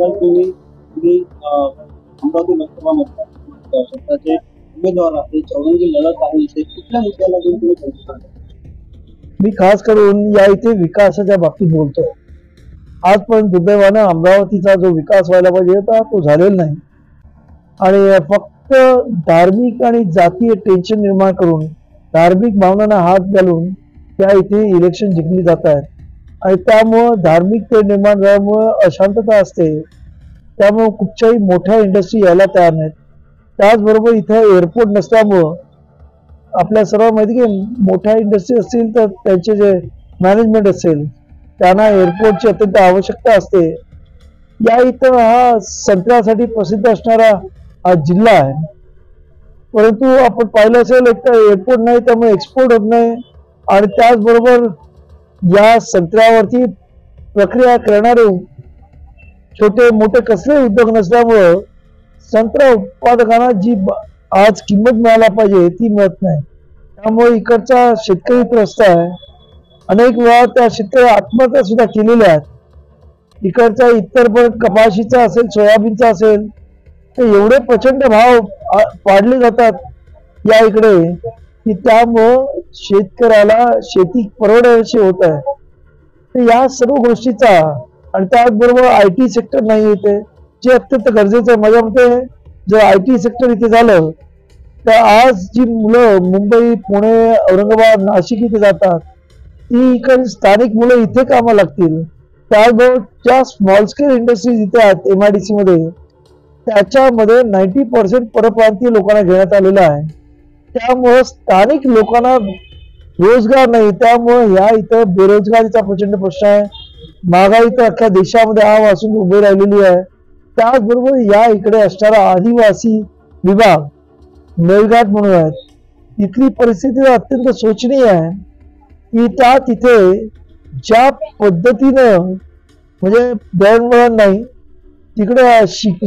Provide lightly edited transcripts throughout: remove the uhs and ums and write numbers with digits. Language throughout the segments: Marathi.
सांगाल तुम्ही अमरावती लोकसभा मतदार क्षेत्राचे उमेदवार आहे, चौरंगी लढत आहे, इथे कुठल्या मुद्द्याला घेऊन तुम्ही बोलू शकता? मी खास करून या इथे विकासाच्या बाबतीत बोलतोय. आजपर्यंत दुर्दैवानं अमरावतीचा जो विकास व्हायला पाहिजे होता तो झालेला नाही आणि फक्त धार्मिक आणि जातीय टेन्शन निर्माण करून धार्मिक भावनांना हात घालून त्या इथे इलेक्शन जिंकली जात आहेत आणि त्यामुळं धार्मिकते निर्माण झाल्यामुळं अशांतता असते. त्यामुळं कुठच्याही मोठ्या इंडस्ट्री यायला तयार नाहीत. त्याचबरोबर इथं एअरपोर्ट नसल्यामुळं आपल्या सर्व माहिती की मोठ्या इंडस्ट्री असतील तर त्यांचे जे मॅनेजमेंट असेल त्यांना एअरपोर्टची अत्यंत आवश्यकता असते. या इथं हा संत्र्यासाठी प्रसिद्ध असणारा हा जिल्हा आहे, परंतु आपण पाहिलं असेल एक तर एअरपोर्ट नाही त्यामुळे एक्सपोर्ट होत नाही आणि त्याचबरोबर या संत्र्यावरती प्रक्रिया करणारे छोटे मोठे कसले उद्योग नसल्यामुळं संत्रा उत्पादकांना जी आज किंमत मिळायला पाहिजे ती मिळत नाही. त्यामुळे इकडचा शेतकरी त्रस्त आहे. अनेक वेळा त्या शेतकरी आत्महत्या सुद्धा केलेल्या आहेत. इकडचा इतर पण कपाशीचा असेल सोयाबीनचा असेल ते एवढे प्रचंड भाव वाढले जातात या इकडे की त्यामुळं शेतकऱ्याला शेती परवडायची होत आहे. तर या सर्व गोष्टीचा आणि त्याचबरोबर IT सेक्टर नाही येते जे अत्यंत गरजेचं आहे. माझ्या मते जर IT सेक्टर इथे झालं तर आज जी मुलं मुंबई पुणे औरंगाबाद नाशिक इथे जातात ती इकडे स्थानिक मुलं इथे कामाला लागतील. त्याचबरोबर ज्या स्मॉल स्केल इंडस्ट्रीज इथे आहेत MIDC मध्ये त्याच्यामध्ये 90% परप्रांतीय लोकांना घेण्यात आलेलं आहे. त्यामुळं स्थानिक लोकांना रोजगार नाही. त्यामुळे ह्या इथं बेरोजगारीचा प्रचंड प्रश्न आहे. महागाई तर अख्ख्या देशामध्ये आव असून उभी राहिलेली आहे. त्याचबरोबर या इकडे असणारा आदिवासी विभाग मेळघाट म्हणून आहेत. इथली परिस्थिती अत्यंत शोचनीय आहे की त्या तिथे ज्या पद्धतीनं म्हणजे दळणवळण नाही तिकडे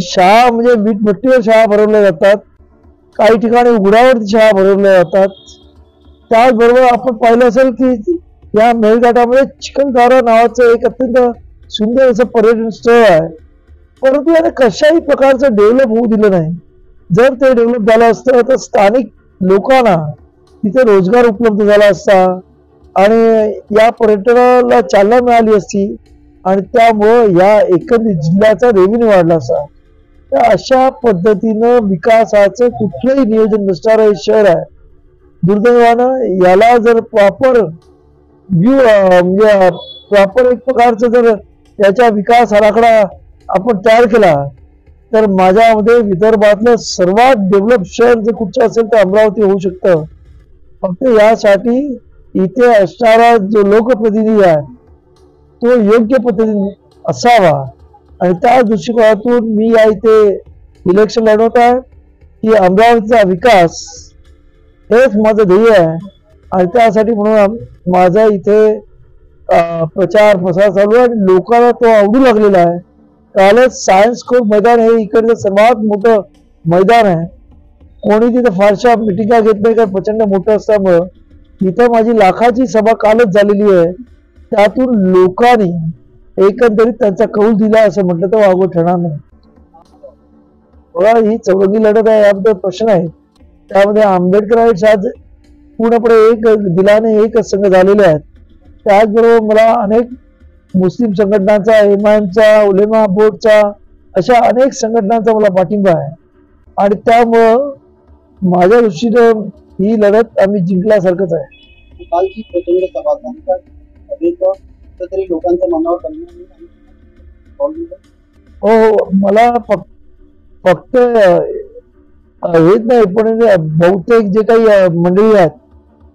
शाळा म्हणजे वीटभट्टीवर शाळा भरवल्या जातात, काही ठिकाणी उघड्यावरती शाळा भरवल्या जातात. त्याचबरोबर आपण पाहिलं असेल की या मेळघाटामध्ये चिखलदरा नावाचं एक अत्यंत सुंदर असं पर्यटन स्थळ आहे, परंतु याने कशाही प्रकारचं डेव्हलप होऊ दिलं नाही. जर ते डेव्हलप झालं असतं तर स्थानिक लोकांना तिथे रोजगार उपलब्ध झाला असता आणि या पर्यटनाला चालना मिळाली असती आणि त्यामुळं या एकंदरीत जिल्ह्याचा रेव्हेन्यू वाढला असता. तर अशा पद्धतीनं विकासाचं कुठलंही नियोजन नसणारं हे शहर आहे. दुर्दैवानं याला जर प्रॉपर म्हणजे प्रॉपर एक प्रकारचं जर याचा विकास आराखडा आपण तयार केला तर माझ्यामध्ये विदर्भातलं सर्वात डेव्हलप शहर जर कुठचं असेल तर अमरावती होऊ शकतं. फक्त यासाठी इथे असणारा जो लोकप्रतिनिधी आहे तो योग्य पद्धतीने असावा आणि त्या दृष्टिकोनातून मी या इथे इलेक्शन लढवत आहे की अमरावतीचा विकास हेच माझं ध्येय आहे आणि त्यासाठी म्हणून माझा इथे प्रचार प्रसार चालू आहे आणि लोकांना तो आवडू लागलेला आहे. कालच सायन्स कोर्ट मैदान हे इकडचं सर्वात मोठं मैदान आहे. कोणी तिथे फारशा मिटिंगा घेत नाही कारण प्रचंड मोठं असल्यामुळं इथं माझी लाखाची सभा कालच झालेली आहे. त्यातून लोकांनी एकंदरीत त्यांचा कौल दिला असं म्हटलं तर वागवं ठरणार नाही. बघा ही चौरंगी लढत आहे याबद्दल प्रश्न आहे. त्यामध्ये आंबेडकरांचे आज पूर्णपणे एक दिलाने एक संघ झालेले आहेत. त्याचबरोबर मला अनेक मुस्लिम संघटनांचा MIMचा उलेमा बोर्डचा अशा अनेक संघटनांचा मला पाठिंबा आहे आणि त्यामुळं माझ्या दृष्टीनं ही लढत आम्ही जिंकल्यासारखंच आहे. कालची प्रचंड सभा तरी लोकांच्या मनावर हो मला फक्त हेच नाही पण बहुतेक जे काही मंडळी आहेत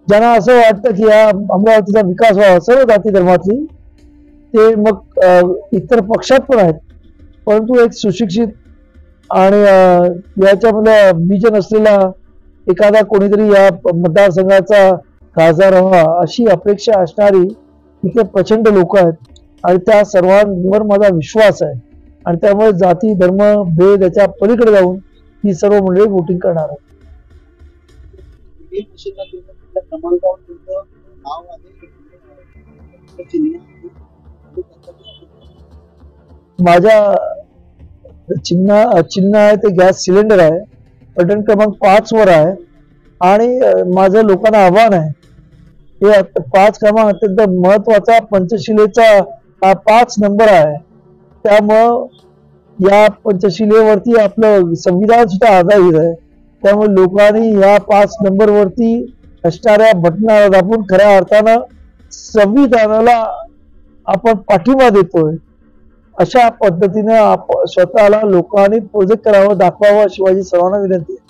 ज्यांना असं वाटतं की या अमरावतीचा विकास व्हावा सर्व जाती धर्मातली ते मग इतर पक्षात पण आहेत, परंतु एक सुशिक्षित आणि याच्यामध्ये बीज नसलेला एखादा कोणीतरी या मतदारसंघाचा खासदार व्हावा अशी अपेक्षा असणारी इथे प्रचंड लोक आहेत आणि त्या सर्वांवर माझा विश्वास आहे आणि त्यामुळे जाती धर्म भेद याच्या पलीकडे जाऊन ही सर्व मंडळी वोटिंग करणार आहेत. माझ्या चिन्ह आहे ते गॅस सिलेंडर आहे, बटन क्रमांक 5 वर आहे. आणि माझं लोकांना आव्हान आहे, हे 5 क्रमांक अत्यंत महत्वाचा पंचशिलेचा हा 5 नंबर आहे. त्यामुळं या पंचशिलेवरती आपलं संविधान सुद्धा आधारित आहे. त्यामुळे लोकांनी या 5 नंबर वरती असणाऱ्या बटनाला दाबून खऱ्या अर्थानं संविधानाला आपण पाठिंबा देतोय, अशा पद्धतीनं स्वतःला लोकांनी प्रोजेक्ट करावं, दाखवावं, शिवाजी सर्वांना विनंती आहे.